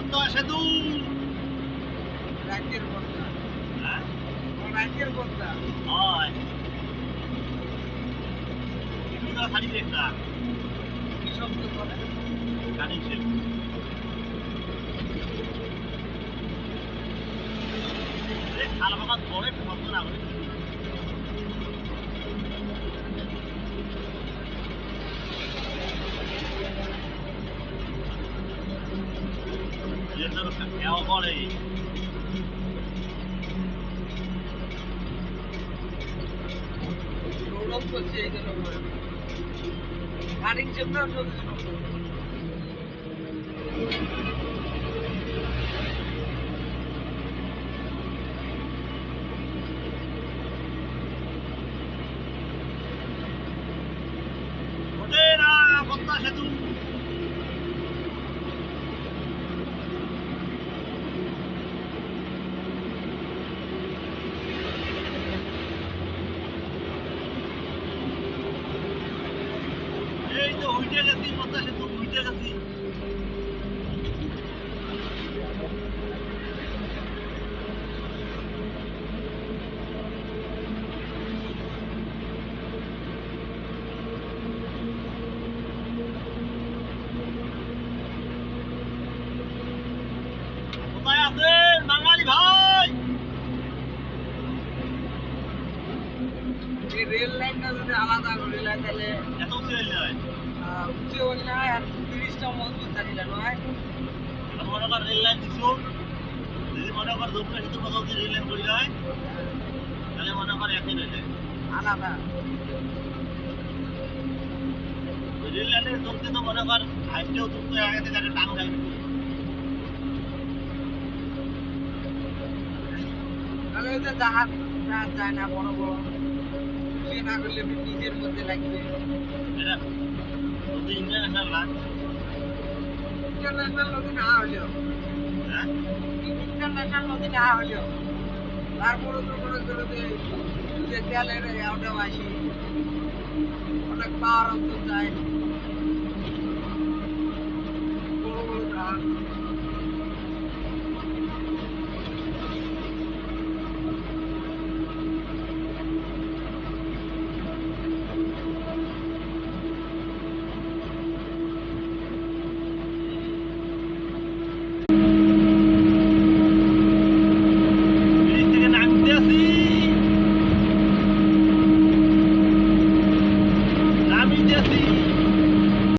পদ্মা সেতু রাজ্যের পদ্মা, হ্যাঁ রাজ্যের পদ্মা। হয় এগুলো খালি একটা কি শব্দ করে? গাড়ি ছিল খাল বাগান পরে শব্দ না করে খেয়াও করে গৌরব করছে এই জন্য করে। গাড়ি চেপটাও চলছে। ওঠে না পদ্মা সেতু এই তো উইটে গেছি পদ্মা সেতু উইটে গেছি কোথায় আছেন বাঙালি ভাই এই রেল লাইনটা যদি আলাদা করে লাইন তাহলে এত ছেলে নয় উঁচু হল না আর 30টা মজবুত দাঁড়িয়ে নয়। মনে কর রেল লাইন দিচ্ছ যদি মনে কর দক্ষিণ সেতু কোথাও যদি রেল লাইন করে যায় তাহলে মনে কর একই রেল লাইন আলাদা ওই রেল লাইনের ধরতে তো মনে কর হাইটেও ধরতে আগে থেকে একটা টান যায় তাহলে ওই যে জাহাজ জাহাজ যায় না বড় বড় সে না করলে নিজের মধ্যে লাগবে। এটা যদি ইন্টারন্যাশনাল না ইন্টারন্যাশনাল নদী না হলেও হ্যাঁ ইন্টারন্যাশনাল নদী না হলেও তারপরে তো মনে করো যে তেলের ওটাও আসি অনেক পাওয়ার অঞ্চল যায়